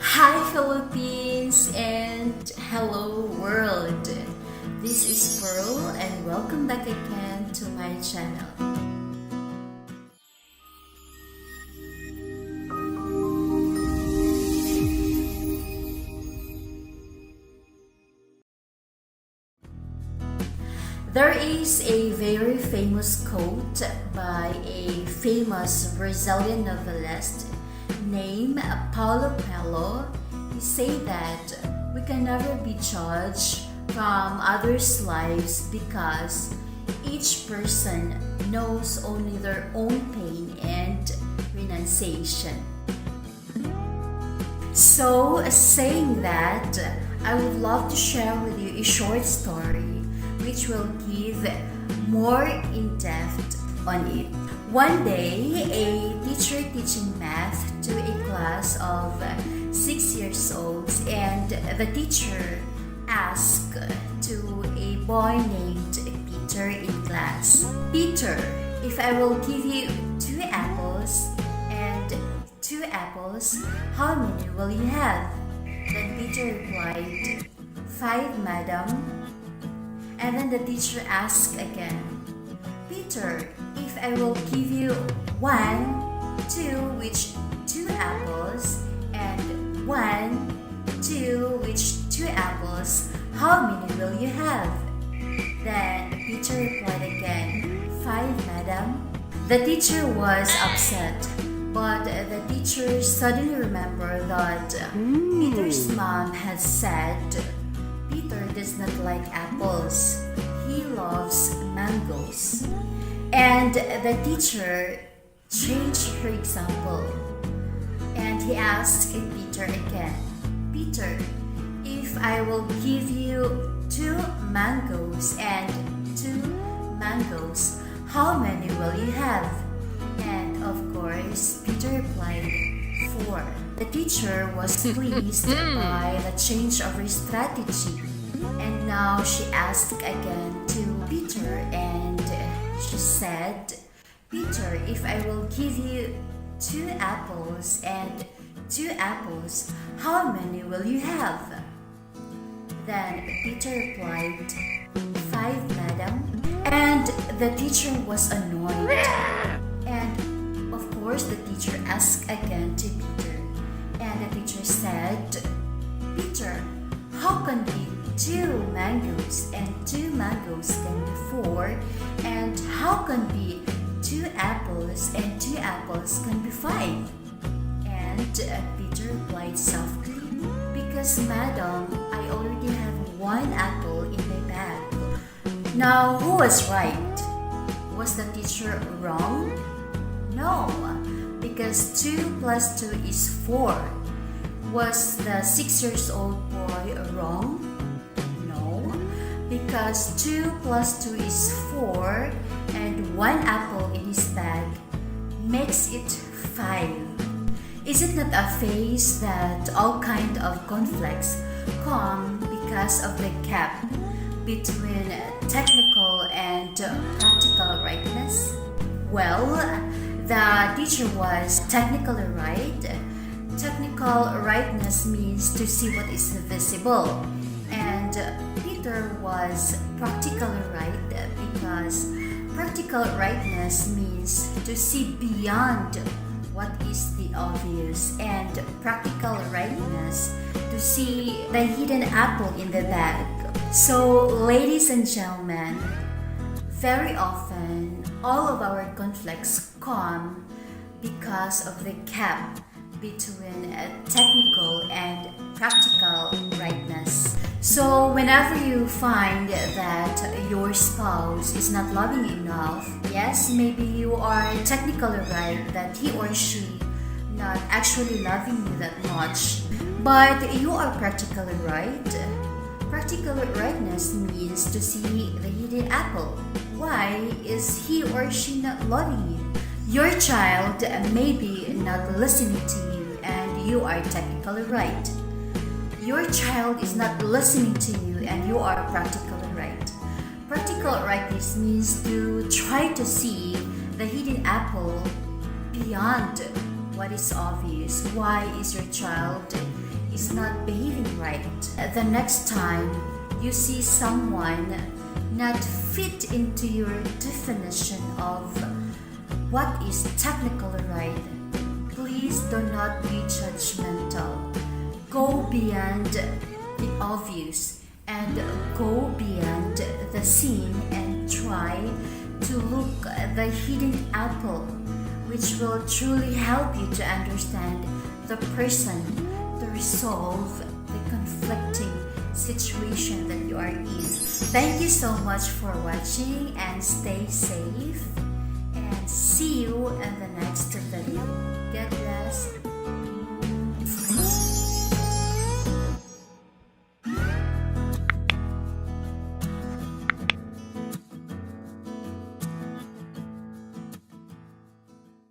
Hi Philippines and hello world. This is Pearl and welcome back again to my channel. There is a very famous quote by a famous Brazilian novelist named Paulo Coelho. He said that we can never be judged from others' lives because each person knows only their own pain and renunciation. So, saying that, I would love to share with you a short story which will give more in-depth on it. One day, a teacher teaching math to a class of 6 years old, and the teacher asked to a boy named Peter in class, "Peter, if I will give you 2 apples and 2 apples, how many will you have?" Then Peter replied, "5, madam." And then the teacher asked again, "Peter, if I will give you 1, 2, which 2 apples, and 1, 2, which 2 apples, how many will you have?" Then Peter replied again, "5, madam." The teacher was upset, but the teacher suddenly remembered that Peter's mom had said Peter does not like apples. He loves mangoes. And the teacher changed her example. And he asked Peter again, "Peter, if I will give you 2 mangoes and 2 mangoes, how many will you have?" And of course, Peter replied, 4. The teacher was pleased by the change of her strategy, and now she asked again to Peter, and she said, "Peter, if I will give you 2 apples and 2 apples, how many will you have?" Then Peter replied, 5, madam. And the teacher was annoyed. And of course, the teacher asked again to Peter. And the teacher said, "Peter, how can be 2 mangoes and 2 mangoes can be 4? And how can be 2 apples and 2 apples can be 5? And Peter replied softly, "Because, madam, I already have 1 apple in my bag." Now, who was right? Was the teacher wrong? No, because 2 plus 2 is 4. Was the 6 years old boy wrong? No, because 2 plus 2 is 4 and 1 apple in his bag makes it 5. Is it not a phase that all kind of conflicts come because of the gap between technical and practical rightness? Well, the teacher was technically right. Technical rightness means to see what is visible. And Peter was practically right because practical rightness means to see beyond what is the obvious, and practical rightness to see the hidden apple in the bag. So, ladies and gentlemen, very often all of our conflicts come because of the gap between technical and practical rightness. So whenever you find that your spouse is not loving you enough, yes, maybe you are technically right that he or she not actually loving you that much, but you are practically right. Practical rightness means to see the hidden apple. Why is he or she not loving you? Your child may be not listening to you and you are technically right. Your child is not listening to you and you are practically right. Practical rightness means to try to see the hidden apple beyond what is obvious. Why is your child is not behaving right? The next time you see someone not fit into your definition of what is technically right, please do not be judgmental. Go beyond the obvious and go beyond the scene and try to look at the hidden apple, which will truly help you to understand the person, to resolve the conflicting situation that you are in. Thank you so much for watching and stay safe, and see you in the next